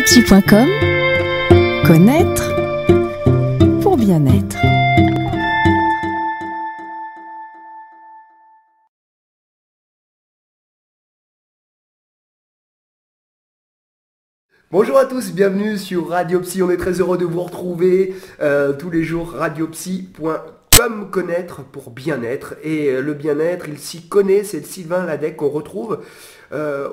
radiopsy.com. Connaître pour bien être. Bonjour à tous, bienvenue sur Radio Psy, on est très heureux de vous retrouver tous les jours, radiopsy.com, connaître pour bien-être. Et le bien-être, il s'y connaît, c'est Sylvain Ladec qu'on retrouve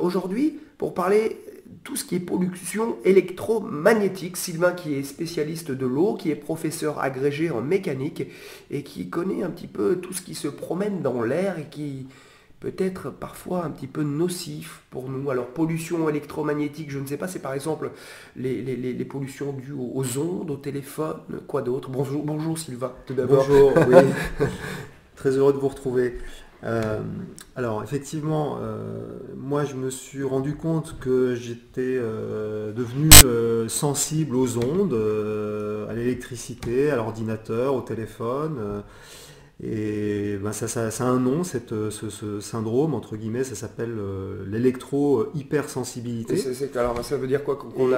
aujourd'hui pour parler tout ce qui est pollution électromagnétique. Sylvain qui est spécialiste de l'eau, qui est professeur agrégé en mécanique et qui connaît un petit peu tout ce qui se promène dans l'air et qui peut être parfois un petit peu nocif pour nous. Alors pollution électromagnétique, je ne sais pas, c'est par exemple les pollutions dues aux ondes, au téléphone, quoi d'autre. Bonjour Sylvain, tout d'abord. Bonjour, oui, très heureux de vous retrouver. Alors effectivement, moi je me suis rendu compte que j'étais devenu sensible aux ondes, à l'électricité, à l'ordinateur, au téléphone. Et ben ça a un nom, ce syndrome, entre guillemets, ça s'appelle l'électro-hypersensibilité. Alors ça veut dire quoi et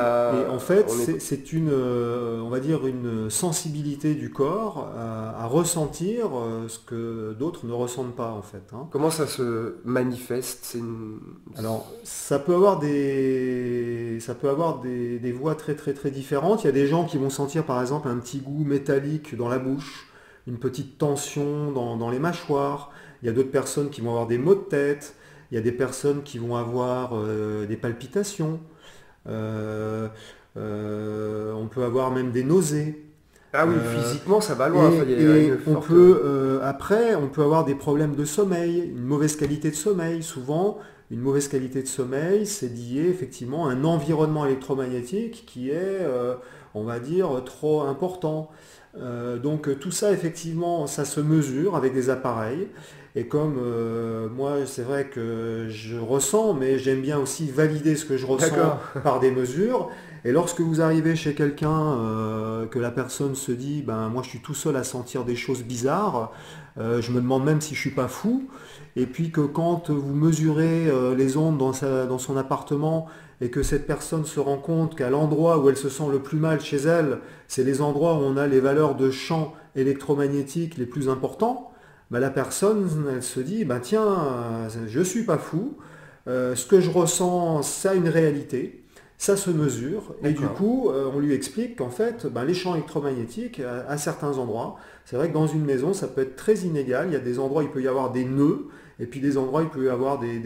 en fait, c'est une, on va dire, une sensibilité du corps à ressentir ce que d'autres ne ressentent pas, en fait. Hein. Comment ça se manifeste? Alors, ça peut avoir des voies très très très différentes. Il y a des gens qui vont sentir, par exemple, un petit goût métallique dans la bouche, une petite tension dans les mâchoires. Il y a d'autres personnes qui vont avoir des maux de tête. Il y a des personnes qui vont avoir des palpitations. On peut avoir même des nausées. Ah oui, physiquement ça va loin. Après, on peut avoir des problèmes de sommeil, une mauvaise qualité de sommeil. Souvent, une mauvaise qualité de sommeil, c'est lié effectivement à un environnement électromagnétique qui est, on va dire, trop important. Donc tout ça, effectivement, ça se mesure avec des appareils. Et comme moi, c'est vrai que je ressens, mais j'aime bien aussi valider ce que je ressens par des mesures. Et lorsque vous arrivez chez quelqu'un, que la personne se dit, ben moi je suis tout seul à sentir des choses bizarres, je me demande même si je suis pas fou. Et puis que quand vous mesurez les ondes dans son appartement, et que cette personne se rend compte qu'à l'endroit où elle se sent le plus mal chez elle, c'est les endroits où on a les valeurs de champ électromagnétiques les plus importants, ben la personne, elle se dit, ben tiens, je ne suis pas fou, ce que je ressens, ça a une réalité, ça se mesure, et du coup, on lui explique qu'en fait, ben, les champs électromagnétiques, à certains endroits, c'est vrai que dans une maison, ça peut être très inégal, il y a des endroits où il peut y avoir des nœuds, et puis des endroits, il peut y avoir des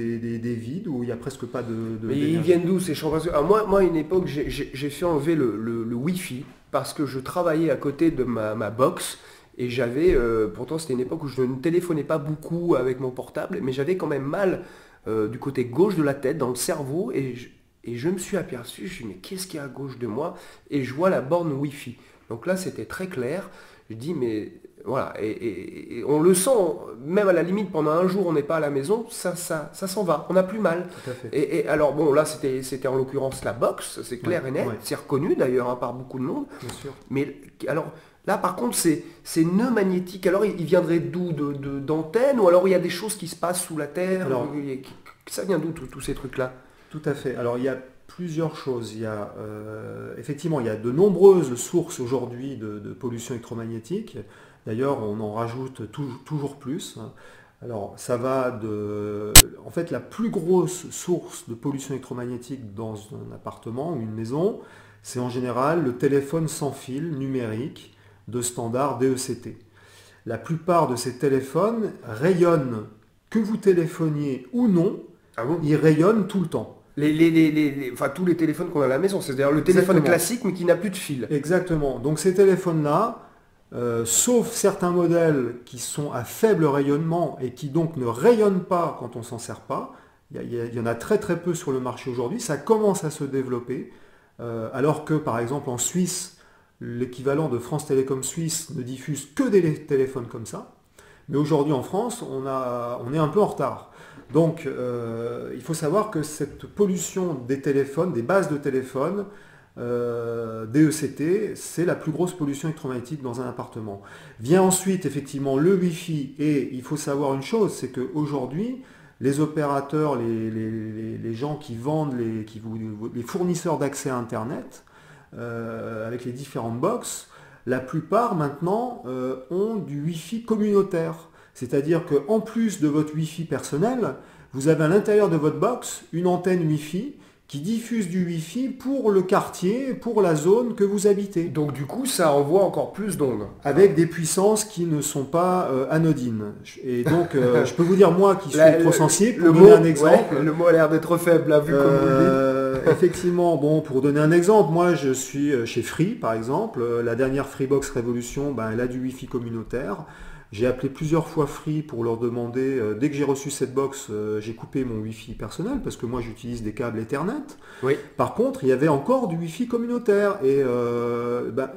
vides où il n'y a presque pas de Mais ils viennent d'où ces champs? Alors moi, à une époque, j'ai fait enlever le Wi-Fi parce que je travaillais à côté de ma box et j'avais, pourtant c'était une époque où je ne téléphonais pas beaucoup avec mon portable, mais j'avais quand même mal du côté gauche de la tête, dans le cerveau, et je me suis aperçu, je me suis dit, mais qu'est-ce qu'il y a à gauche de moi? Et je vois la borne Wi-Fi. Donc là, c'était très clair. Je dis, mais voilà, et on le sent, même à la limite, pendant un jour, on n'est pas à la maison, ça s'en va, on n'a plus mal. Tout à fait. Et alors, bon, là, c'était en l'occurrence la box, c'est clair et net, c'est reconnu d'ailleurs hein, par beaucoup de monde. Bien sûr. Mais alors, là, par contre, c'est nœud magnétique. Alors, il viendrait d'où? D'antennes? Ou alors, il y a des choses qui se passent sous la Terre? Alors, ça vient d'où, tous ces trucs-là? Tout à fait. Alors, il y a plusieurs choses. Il y a, effectivement, il y a de nombreuses sources aujourd'hui de pollution électromagnétique. D'ailleurs, on en rajoute toujours plus. Alors, ça va de... En fait, la plus grosse source de pollution électromagnétique dans un appartement ou une maison, c'est en général le téléphone sans fil numérique de standard DECT. La plupart de ces téléphones rayonnent, que vous téléphoniez ou non, ils rayonnent tout le temps. Enfin, tous les téléphones qu'on a à la maison, c'est-à-dire le téléphone classique mais qui n'a plus de fil. Exactement. Donc ces téléphones-là, sauf certains modèles qui sont à faible rayonnement et qui donc ne rayonnent pas quand on s'en sert pas, il y en a très très peu sur le marché aujourd'hui, ça commence à se développer, alors que par exemple en Suisse, l'équivalent de France Télécom Suisse ne diffuse que des téléphones comme ça, mais aujourd'hui en France, on est un peu en retard. Donc il faut savoir que cette pollution des téléphones, des bases de téléphones, DECT, c'est la plus grosse pollution électromagnétique dans un appartement. Vient ensuite effectivement le Wi-Fi, et il faut savoir une chose, c'est qu'aujourd'hui, les opérateurs, les gens qui vendent, les fournisseurs d'accès à Internet, avec les différentes box, la plupart maintenant ont du Wi-Fi communautaire. C'est-à-dire qu'en plus de votre Wi-Fi personnel, vous avez à l'intérieur de votre box une antenne Wi-Fi qui diffuse du Wi-Fi pour le quartier, pour la zone que vous habitez. Donc du coup, ça envoie encore plus d'ondes. Avec des puissances qui ne sont pas anodines. Et donc, je peux vous dire, moi qui suis trop sensible, pour donner un exemple... Ouais, le mot a l'air d'être faible, là, vu comme vous le dites. Effectivement, bon, pour donner un exemple, moi je suis chez Free, par exemple. La dernière Freebox Révolution, elle a du Wi-Fi communautaire. J'ai appelé plusieurs fois Free pour leur demander, dès que j'ai reçu cette box, j'ai coupé mon Wi-Fi personnel parce que moi j'utilise des câbles Ethernet. Oui. Par contre, il y avait encore du Wi-Fi communautaire et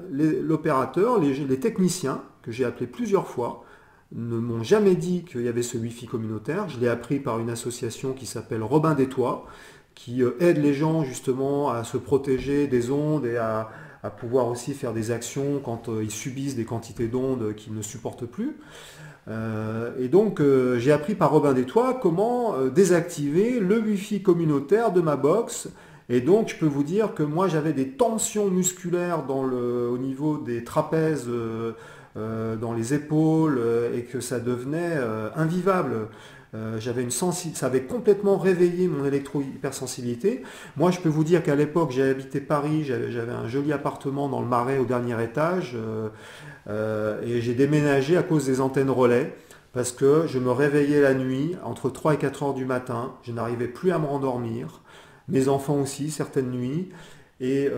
l'opérateur, les techniciens que j'ai appelés plusieurs fois ne m'ont jamais dit qu'il y avait ce Wi-Fi communautaire. Je l'ai appris par une association qui s'appelle Robin des Toits, qui aide les gens justement à se protéger des ondes et à pouvoir aussi faire des actions quand ils subissent des quantités d'ondes qu'ils ne supportent plus. Et donc j'ai appris par Robin des Toits comment désactiver le Wi-Fi communautaire de ma box. Et donc je peux vous dire que moi j'avais des tensions musculaires au niveau des trapèzes, dans les épaules, et que ça devenait invivable. Ça avait complètement réveillé mon électro-hypersensibilité. Moi, je peux vous dire qu'à l'époque, j'ai habité Paris, j'avais un joli appartement dans le Marais au dernier étage, et j'ai déménagé à cause des antennes relais, parce que je me réveillais la nuit, entre 3 et 4 heures du matin, je n'arrivais plus à me rendormir, mes enfants aussi, certaines nuits, et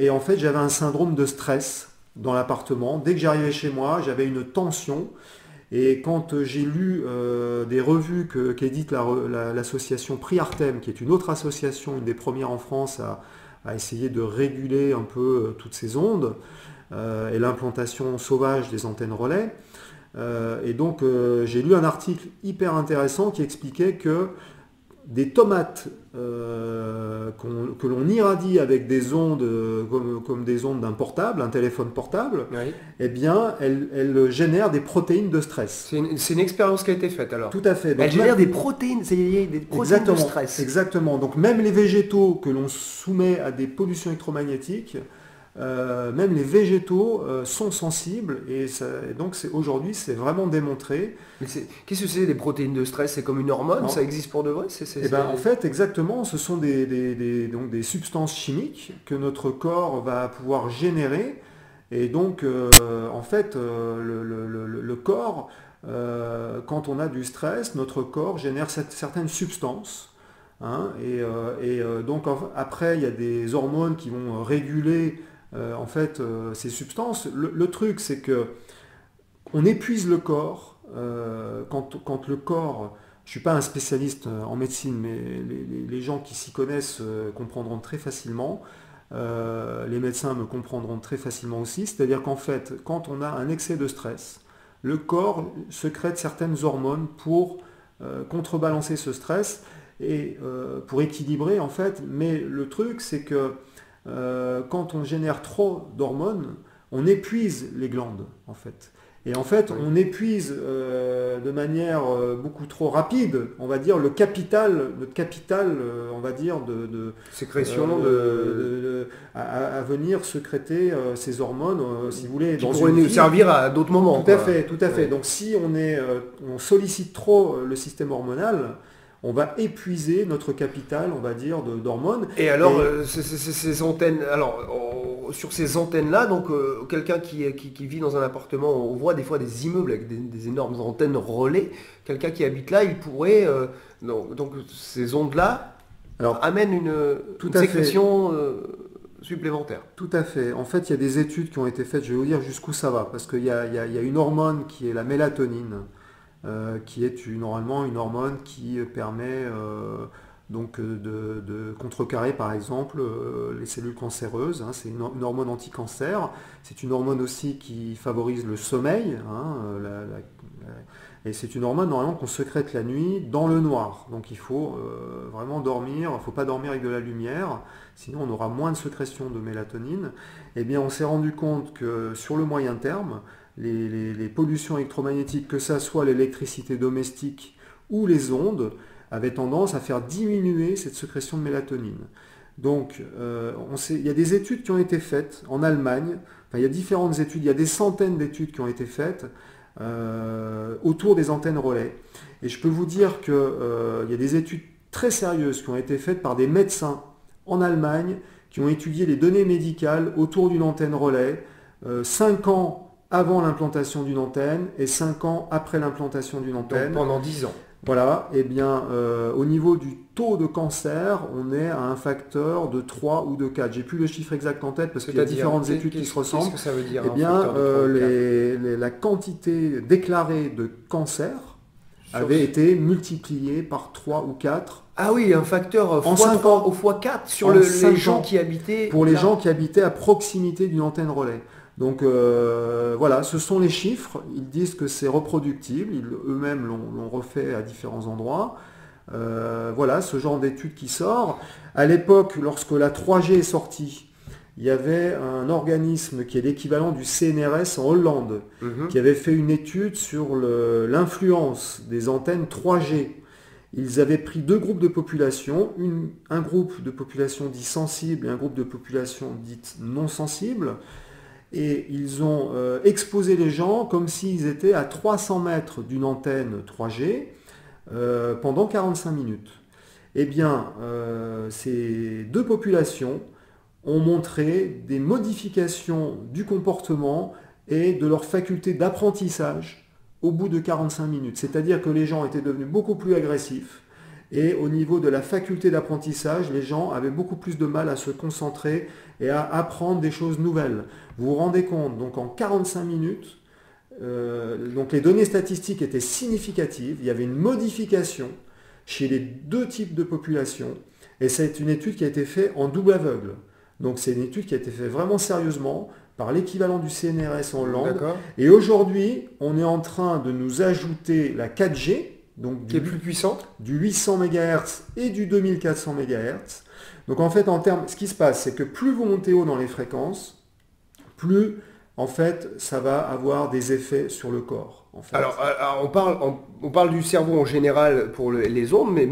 en fait, j'avais un syndrome de stress dans l'appartement. Dès que j'arrivais chez moi, j'avais une tension. Et quand j'ai lu des revues qu'édite l'association Prix Artem, qui est une autre association, une des premières en France à essayer de réguler un peu toutes ces ondes, et l'implantation sauvage des antennes relais, et donc j'ai lu un article hyper intéressant qui expliquait que des tomates que l'on irradie avec des ondes comme des ondes d'un portable, un téléphone portable, Oui. eh bien, elles génèrent des protéines de stress. C'est une expérience qui a été faite alors. Tout à fait. Donc, Elle génère des protéines, des protéines de stress. Exactement. Donc même les végétaux que l'on soumet à des pollutions électromagnétiques, même les végétaux sont sensibles et donc aujourd'hui c'est vraiment démontré. Mais qu'est-ce que c'est des protéines de stress? C'est comme une hormone? Non. Ça existe pour de vrai? En fait, exactement, ce sont donc des substances chimiques que notre corps va pouvoir générer. Et donc, en fait, le corps, quand on a du stress, notre corps génère certaines substances. Hein, donc après, il y a des hormones qui vont réguler ces substances. Le truc, c'est que on épuise le corps quand le corps... Je ne suis pas un spécialiste en médecine, mais les gens qui s'y connaissent comprendront très facilement. Les médecins me comprendront très facilement aussi. C'est-à-dire qu'en fait, quand on a un excès de stress, le corps sécrète certaines hormones pour contrebalancer ce stress et pour équilibrer en fait. Mais le truc, c'est que quand on génère trop d'hormones, on épuise les glandes en fait. Et en fait, on épuise de manière beaucoup trop rapide, on va dire, notre capital, on va dire, de sécrétion à venir sécréter ces hormones, si vous voulez, qui pourraient nous servir à d'autres moments. Tout à fait. Ouais. Donc si on sollicite trop le système hormonal, on va épuiser notre capital, on va dire, d'hormones. Et alors, ces antennes, sur ces antennes-là, donc quelqu'un qui vit dans un appartement, on voit des fois des immeubles avec des énormes antennes relais. Quelqu'un qui habite là, il pourrait, donc ces ondes-là amènent une sécrétion supplémentaire. Tout à fait. En fait, il y a des études qui ont été faites, je vais vous dire jusqu'où ça va, parce qu'il y a une hormone qui est la mélatonine, qui est normalement une hormone qui permet de contrecarrer par exemple les cellules cancéreuses. Hein. C'est une hormone anti-cancer. C'est une hormone aussi qui favorise le sommeil. Hein, et c'est une hormone normalement qu'on sécrète la nuit dans le noir. Donc il faut vraiment dormir. Il ne faut pas dormir avec de la lumière, sinon on aura moins de sécrétion de mélatonine. Eh bien on s'est rendu compte que sur le moyen terme, les pollutions électromagnétiques, que ça soit l'électricité domestique ou les ondes, avait tendance à faire diminuer cette sécrétion de mélatonine. Donc, il y a des études qui ont été faites en Allemagne, enfin, il y a différentes études, il y a des centaines d'études qui ont été faites autour des antennes relais. Et je peux vous dire qu'il y a des études très sérieuses qui ont été faites par des médecins en Allemagne qui ont étudié les données médicales autour d'une antenne relais 5 ans avant l'implantation d'une antenne et 5 ans après l'implantation d'une antenne. Donc pendant 10 ans. Voilà, et bien au niveau du taux de cancer, on est à un facteur de 3 ou de 4. J'ai plus le chiffre exact en tête parce qu'il y a différentes études qui se ressemblent. Qu'est-ce que ça veut dire? Eh bien, la quantité déclarée de cancer avait été multipliée par 3 ou 4. Ah oui, un facteur en 5 ans, au x4 sur les gens qui habitaient... Pour les gens qui habitaient à proximité d'une antenne relais. Donc voilà, ce sont les chiffres. Ils disent que c'est reproductible. Eux-mêmes l'ont refait à différents endroits. Voilà, ce genre d'étude qui sort. À l'époque, lorsque la 3G est sortie, il y avait un organisme qui est l'équivalent du CNRS en Hollande, qui avait fait une étude sur l'influence des antennes 3G. Ils avaient pris 2 groupes de population, un groupe de population dit sensible et un groupe de population dite non sensible. Et ils ont exposé les gens comme s'ils étaient à 300 mètres d'une antenne 3G pendant 45 minutes. Eh bien, ces 2 populations ont montré des modifications du comportement et de leur faculté d'apprentissage au bout de 45 minutes. C'est-à-dire que les gens étaient devenus beaucoup plus agressifs et au niveau de la faculté d'apprentissage, les gens avaient beaucoup plus de mal à se concentrer et à apprendre des choses nouvelles. Vous vous rendez compte, donc en 45 minutes, donc les données statistiques étaient significatives, il y avait une modification chez les 2 types de populations, et c'est une étude qui a été faite en double aveugle. Donc c'est une étude qui a été faite vraiment sérieusement par l'équivalent du CNRS en Hollande. Et aujourd'hui, on est en train de nous ajouter la 4G, donc qui est plus puissante, du 800 MHz et du 2400 MHz. Donc en fait, ce qui se passe, c'est que plus vous montez haut dans les fréquences, plus en fait, ça va avoir des effets sur le corps. En fait. Alors on parle du cerveau en général pour les ondes, mais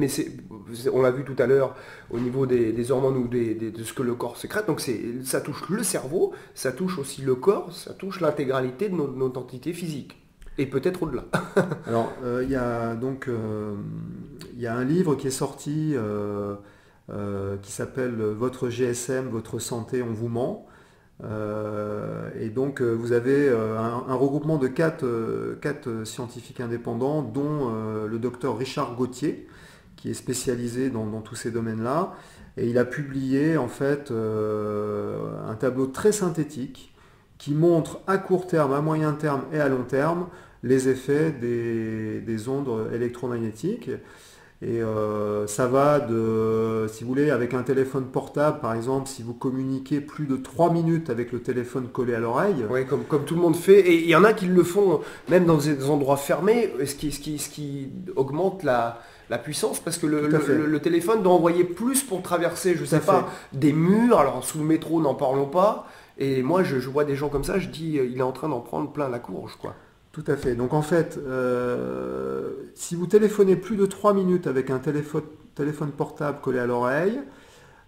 on l'a vu tout à l'heure au niveau des hormones ou de ce que le corps sécrète. Donc ça touche le cerveau, ça touche aussi le corps, ça touche l'intégralité de notre entité physique. Et peut-être au-delà. Alors, il y a un livre qui est sorti qui s'appelle « Votre GSM, votre santé, on vous ment ». Et donc vous avez un regroupement de 4 scientifiques indépendants, dont le docteur Richard Gauthier, qui est spécialisé dans tous ces domaines-là. Et il a publié en fait un tableau très synthétique qui montre à court terme, à moyen terme et à long terme les effets des ondes électromagnétiques. Et ça va de, si vous voulez, avec un téléphone portable, par exemple, si vous communiquez plus de 3 minutes avec le téléphone collé à l'oreille. Oui, comme tout le monde fait. Et il y en a qui le font même dans des endroits fermés, ce qui augmente la puissance, parce que le téléphone doit envoyer plus pour traverser, je sais pas, des murs. Alors sous le métro, n'en parlons pas. Et moi, je vois des gens comme ça, je dis, il est en train d'en prendre plein la courge, quoi. Tout à fait. Donc en fait, si vous téléphonez plus de 3 minutes avec un téléphone portable collé à l'oreille,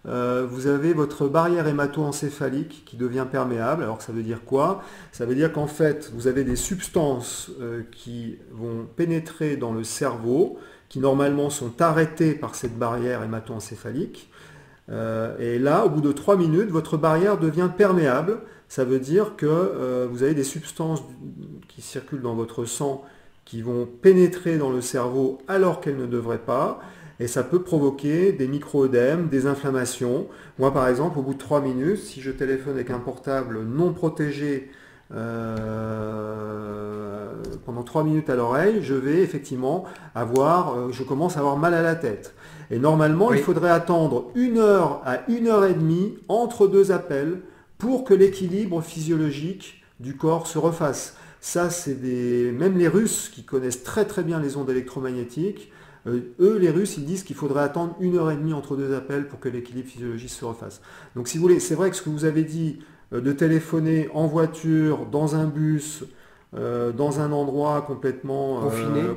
vous avez votre barrière hémato-encéphalique qui devient perméable. Alors ça veut dire quoi? Ça veut dire qu'en fait, vous avez des substances qui vont pénétrer dans le cerveau, qui normalement sont arrêtées par cette barrière hémato-encéphalique. Et là, au bout de 3 minutes, votre barrière devient perméable. Ça veut dire que vous avez des substances qui circulent dans votre sang qui vont pénétrer dans le cerveau alors qu'elles ne devraient pas. Et ça peut provoquer des micro-œdèmes, des inflammations. Moi, par exemple, au bout de 3 minutes, si je téléphone avec un portable non protégé pendant 3 minutes à l'oreille, je vais effectivement je commence à avoir mal à la tête. Et normalement, il faudrait attendre 1 heure à 1 heure et demie entre 2 appels pour que l'équilibre physiologique du corps se refasse. Ça, même les Russes qui connaissent très très bien les ondes électromagnétiques, eux, les Russes, ils disent qu'il faudrait attendre 1 heure et demie entre 2 appels pour que l'équilibre physiologique se refasse. Donc si vous voulez, c'est vrai que ce que vous avez dit, de téléphoner en voiture, dans un bus, dans un endroit complètement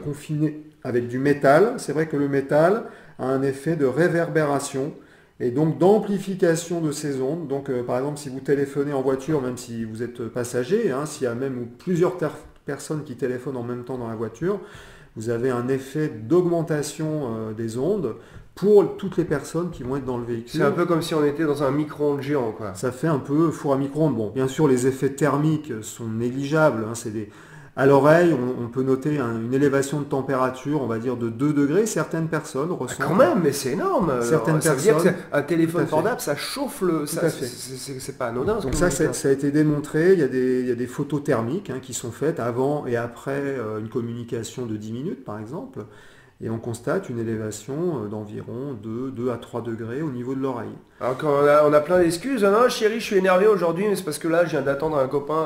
Confiné. avec du métal. C'est vrai que le métal a un effet de réverbération et donc d'amplification de ces ondes. Donc par exemple, si vous téléphonez en voiture, même si vous êtes passager, hein, s'il y a même plusieurs personnes qui téléphonent en même temps dans la voiture, vous avez un effet d'augmentation des ondes pour toutes les personnes qui vont être dans le véhicule. C'est un peu comme si on était dans un micro-ondes géant, quoi. Ça fait un peu four à micro-ondes. Bon, bien sûr, les effets thermiques sont négligeables. Hein, à l'oreille, on peut noter une élévation de température, on va dire de 2 degrés. Certaines personnes ressentent... Quand même, mais c'est énorme. Certaines Ça veut dire personnes... qu'un téléphone portable, ça chauffe le... Tout à fait. C'est pas anodin. Donc ça a été démontré. Il y a des photos thermiques qui sont faites avant et après une communication de 10 minutes, par exemple. Et on constate une élévation d'environ 2 à 3 degrés au niveau de l'oreille. Alors quand on a plein d'excuses, non chérie, je suis énervé aujourd'hui, mais c'est parce que là je viens d'attendre un copain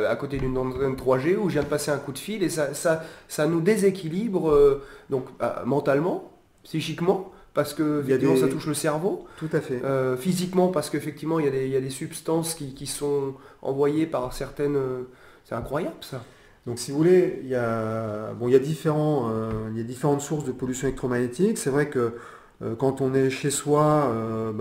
à côté d'une antenne 3G ou je viens de passer un coup de fil et ça nous déséquilibre donc mentalement, psychiquement, parce que ça touche le cerveau. Tout à fait. Physiquement, parce qu'effectivement il y a des substances qui sont envoyées par certaines... c'est incroyable ça. Donc si vous voulez, il y a différentes sources de pollution électromagnétique. C'est vrai que quand on est chez soi,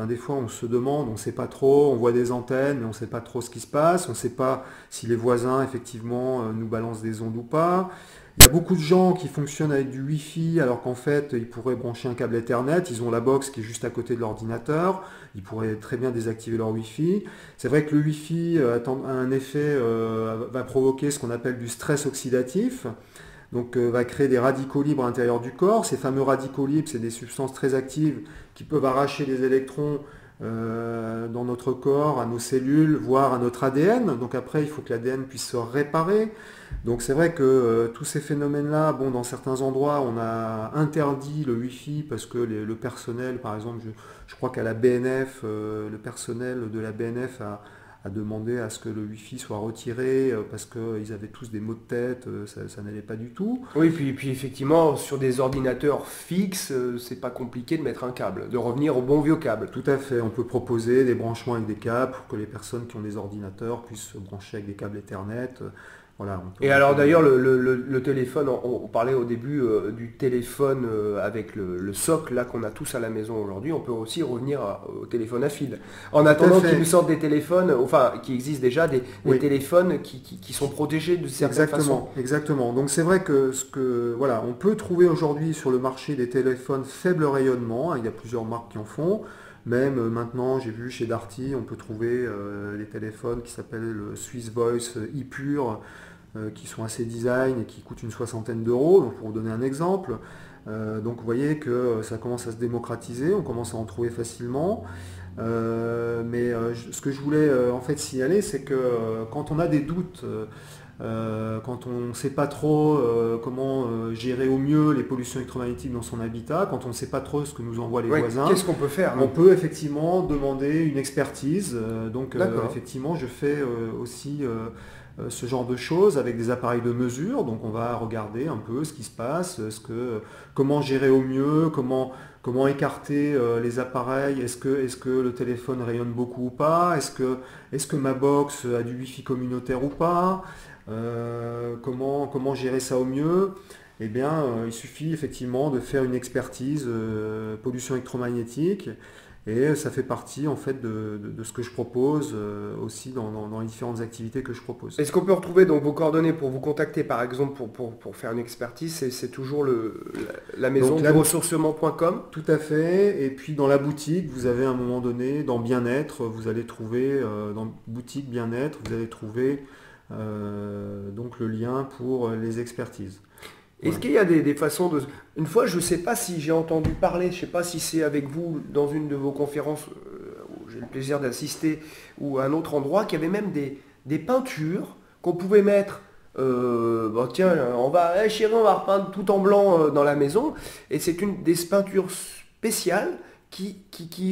des fois on se demande, on ne sait pas trop, on voit des antennes, mais on ne sait pas trop ce qui se passe, on ne sait pas si les voisins effectivement nous balancent des ondes ou pas. Il y a beaucoup de gens qui fonctionnent avec du Wi-Fi alors qu'en fait ils pourraient brancher un câble Ethernet, ils ont la box qui est juste à côté de l'ordinateur, ils pourraient très bien désactiver leur Wi-Fi. C'est vrai que le Wi-Fi a un effet, va provoquer ce qu'on appelle du stress oxydatif, donc va créer des radicaux libres à l'intérieur du corps. Ces fameux radicaux libres, c'est des substances très actives qui peuvent arracher des électrons dans notre corps, à nos cellules, voire à notre ADN. Donc après, il faut que l'ADN puisse se réparer. Donc c'est vrai que tous ces phénomènes-là, dans certains endroits, on a interdit le Wi-Fi parce que le personnel, par exemple, je crois qu'à la BNF, le personnel de la BNF a demandé à ce que le Wi-Fi soit retiré parce qu'ils avaient tous des maux de tête, ça n'allait pas du tout. Oui, puis effectivement, sur des ordinateurs fixes, c'est pas compliqué de mettre un câble, de revenir au bon vieux câble. Tout à fait, on peut proposer des branchements avec des câbles pour que les personnes qui ont des ordinateurs puissent se brancher avec des câbles Ethernet. Voilà, et alors d'ailleurs le téléphone, on parlait au début du téléphone avec le socle là qu'on a tous à la maison aujourd'hui, on peut aussi revenir au téléphone à fil. En attendant qu'ils nous sortent des téléphones, enfin qui existent déjà, des téléphones qui sont protégés de certaines façons. Exactement. Donc c'est vrai que on peut trouver aujourd'hui sur le marché des téléphones faible rayonnement, il y a plusieurs marques qui en font. Même maintenant, j'ai vu chez Darty, on peut trouver des téléphones qui s'appellent le Swiss Voice e-Pure, qui sont assez design et qui coûtent une 60aine d'euros, donc pour vous donner un exemple. Donc vous voyez que ça commence à se démocratiser, on commence à en trouver facilement. Ce que je voulais en fait signaler, c'est que quand on a des doutes, quand on ne sait pas trop comment gérer au mieux les pollutions électromagnétiques dans son habitat, quand on ne sait pas trop ce que nous envoient les voisins, qu'est-ce qu'on peut faire? On peut effectivement demander une expertise. Effectivement, je fais aussi ce genre de choses avec des appareils de mesure. Donc on va regarder un peu ce qui se passe, comment gérer au mieux, comment écarter les appareils, est-ce que le téléphone rayonne beaucoup ou pas, est-ce que ma box a du Wi-Fi communautaire ou pas, comment gérer ça au mieux. Eh bien, il suffit effectivement de faire une expertise pollution électromagnétique. Et ça fait partie en fait de ce que je propose aussi dans les différentes activités que je propose. Est-ce qu'on peut retrouver donc vos coordonnées pour vous contacter par exemple pour faire une expertise? C'est toujours la maison ressourcement.com? Tout à fait. Et puis dans la boutique, vous avez à un moment donné, dans Bien-être, vous allez trouver, dans boutique Bien-être, vous allez trouver donc le lien pour les expertises. Est-ce qu'il y a des façons de... Une fois, je ne sais pas si j'ai entendu parler, je ne sais pas si c'est avec vous dans une de vos conférences où j'ai le plaisir d'assister ou à un autre endroit, qu'il y avait même des peintures qu'on pouvait mettre. Tiens, chérie, on va repeindre tout en blanc dans la maison. Et c'est des peintures spéciales qui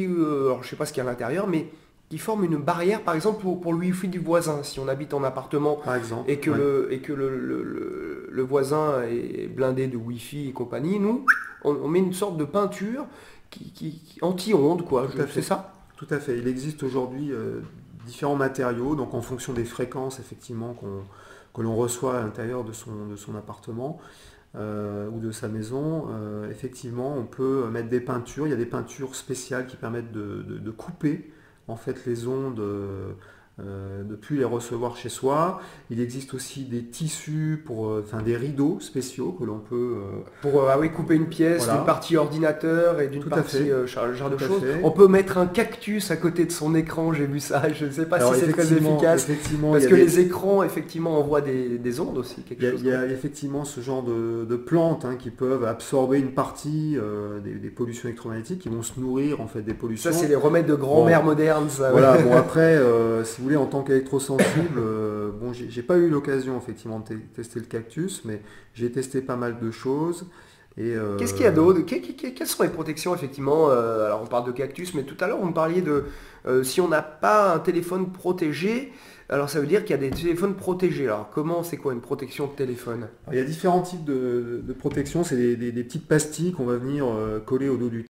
alors je ne sais pas ce qu'il y a à l'intérieur, mais qui forment une barrière, par exemple, pour le Wi-Fi du voisin. Si on habite en appartement par exemple, et que, le voisin est blindé de Wi-Fi et compagnie, nous, on met une sorte de peinture qui anti-onde, quoi. C'est ça? Tout à fait. Il existe aujourd'hui différents matériaux, donc en fonction des fréquences, effectivement, qu'on que l'on reçoit à l'intérieur de son appartement ou de sa maison, effectivement, on peut mettre des peintures. Il y a des peintures spéciales qui permettent de couper en fait les ondes, de ne plus les recevoir chez soi. Il existe aussi des tissus des rideaux spéciaux que l'on peut Pour couper une pièce voilà. d'une partie ordinateur et d'une Tout à partie fait. chargeur de Tout à choses. fait. On peut mettre un cactus à côté de son écran, j'ai vu ça, je ne sais pas Alors, si c'est très efficace. effectivement, Parce il y que a des- les écrans, effectivement, envoient des ondes aussi, quelque chose. il y a effectivement ce genre de plantes qui peuvent absorber une partie des pollutions électromagnétiques, qui vont se nourrir en fait des pollutions. Ça, c'est les remèdes de grand-mère moderne, ça. Voilà, bon après, si vous voulez, en tant qu'électrosensible, j'ai pas eu l'occasion effectivement de tester le cactus, mais j'ai testé pas mal de choses. Et, Qu'est-ce qu'il y a d'autre? Quelles sont les protections, effectivement? Alors, on parle de cactus, mais tout à l'heure, on parlait de si on n'a pas un téléphone protégé, alors ça veut dire qu'il y a des téléphones protégés. Alors, c'est quoi une protection de téléphone? Il y a différents types de protection, c'est des petites pastilles qu'on va venir coller au dos du